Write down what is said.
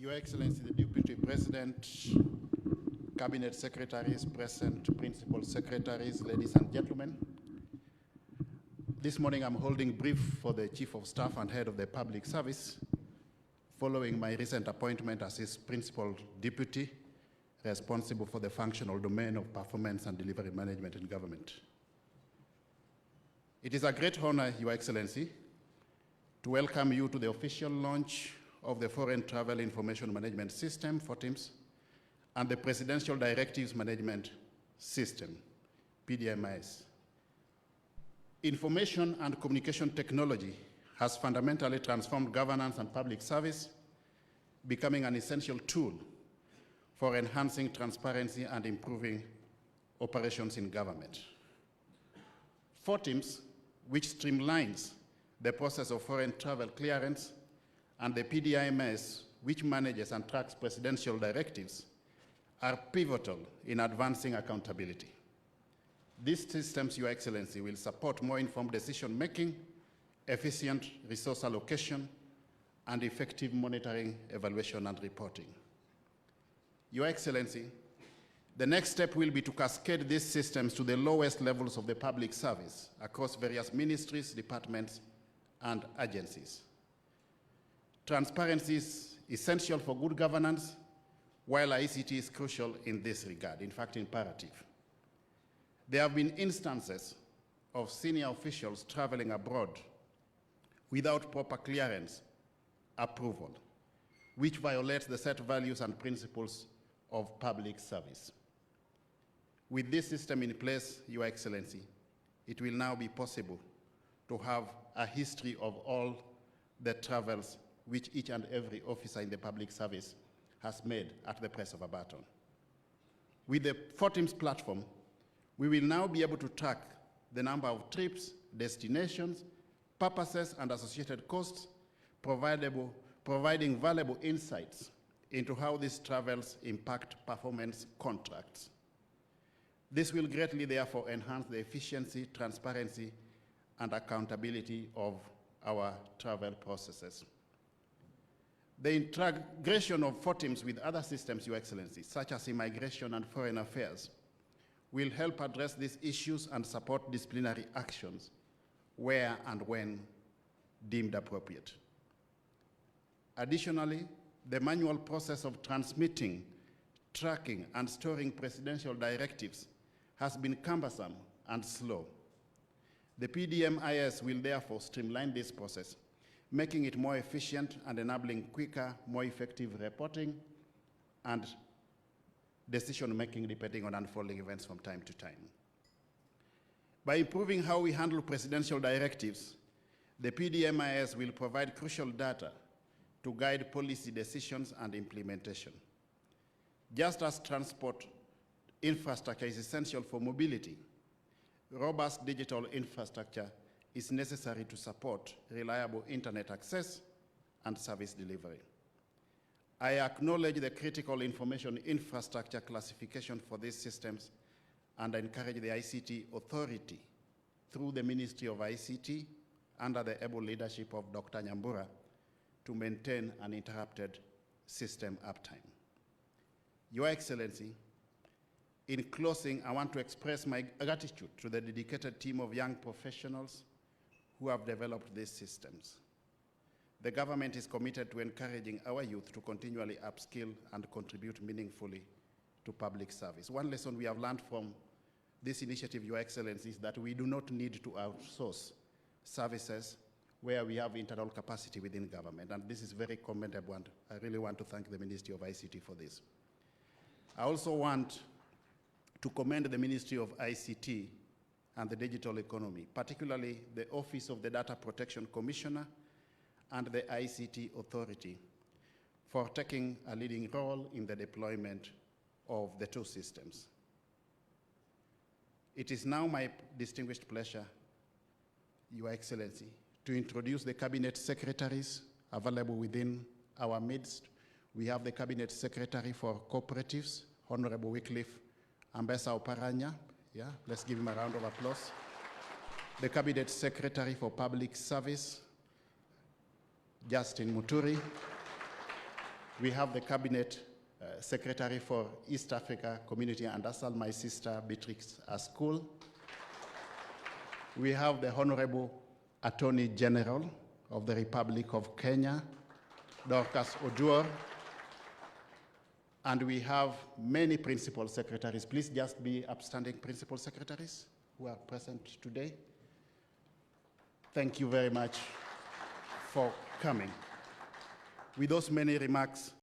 Your Excellency, the Deputy President, Cabinet Secretaries, present Principal Secretaries, ladies and gentlemen. This morning I'm holding brief for the Chief of Staff and Head of the Public Service, following my recent appointment as his Principal Deputy, responsible for the functional domain of performance and delivery management in government. It is a great honor, Your Excellency, to welcome you to the official launch of the Foreign Travel Information Management System, FOTIMS, and the Presidential Directives Management System, PDMIS. Information and communication technology has fundamentally transformed governance and public service, becoming an essential tool for enhancing transparency and improving operations in government. FOTIMS, which streamlines the process of foreign travel clearance, and the PDIMS, which manages and tracks presidential directives, are pivotal in advancing accountability. These systems, Your Excellency, will support more informed decision-making, efficient resource allocation, and effective monitoring, evaluation, and reporting. Your Excellency, the next step will be to cascade these systems to the lowest levels of the public service across various ministries, departments, and agencies. Transparency is essential for good governance, while ICT is crucial in this regard, in fact, imperative. There have been instances of senior officials traveling abroad without proper clearance approval, which violates the set values and principles of public service. With this system in place, Your Excellency, it will now be possible to have a history of all the travels which each and every officer in the public service has made at the press of a button. With the FOTIMS platform, we will now be able to track the number of trips, destinations, purposes, and associated costs, providing valuable insights into how these travels impact performance contracts. This will greatly, therefore, enhance the efficiency, transparency, and accountability of our travel processes. The integration of FOTIMS with other systems, Your Excellency, such as immigration and foreign affairs, will help address these issues and support disciplinary actions where and when deemed appropriate. Additionally, the manual process of transmitting, tracking, and storing presidential directives has been cumbersome and slow. The PDMIS will therefore streamline this process, making it more efficient and enabling quicker, more effective reporting and decision-making depending on unfolding events from time to time. By improving how we handle presidential directives, the PDMIS will provide crucial data to guide policy decisions and implementation. Just as transport infrastructure is essential for mobility, robust digital infrastructure is necessary to support reliable internet access and service delivery. I acknowledge the critical information infrastructure classification for these systems and encourage the ICT Authority through the Ministry of ICT under the able leadership of Dr. Nyambura to maintain uninterrupted system uptime. Your Excellency, in closing, I want to express my gratitude to the dedicated team of young professionals who have developed these systems. The government is committed to encouraging our youth to continually upskill and contribute meaningfully to public service. One lesson we have learned from this initiative, Your Excellency, is that we do not need to outsource services where we have internal capacity within government, and this is very commendable, and I really want to thank the Ministry of ICT for this. I also want to commend the Ministry of ICT and the digital economy, particularly the Office of the Data Protection Commissioner and the ICT Authority, for taking a leading role in the deployment of the two systems. It is now my distinguished pleasure, Your Excellency, to introduce the Cabinet Secretaries available within our midst. We have the Cabinet Secretary for Cooperatives, Honorable Wycliffe Ambessa Oparanya. Yeah, let's give him a round of applause. The Cabinet Secretary for Public Service, Justin Muturi. We have the Cabinet Secretary for East Africa Community and ASAL, my sister Beatrix Askul. We have the Honorable Attorney General of the Republic of Kenya, Dorcas Oduor. And we have many principal secretaries. Please just be upstanding principal secretaries who are present today. Thank you very much for coming. With those many remarks,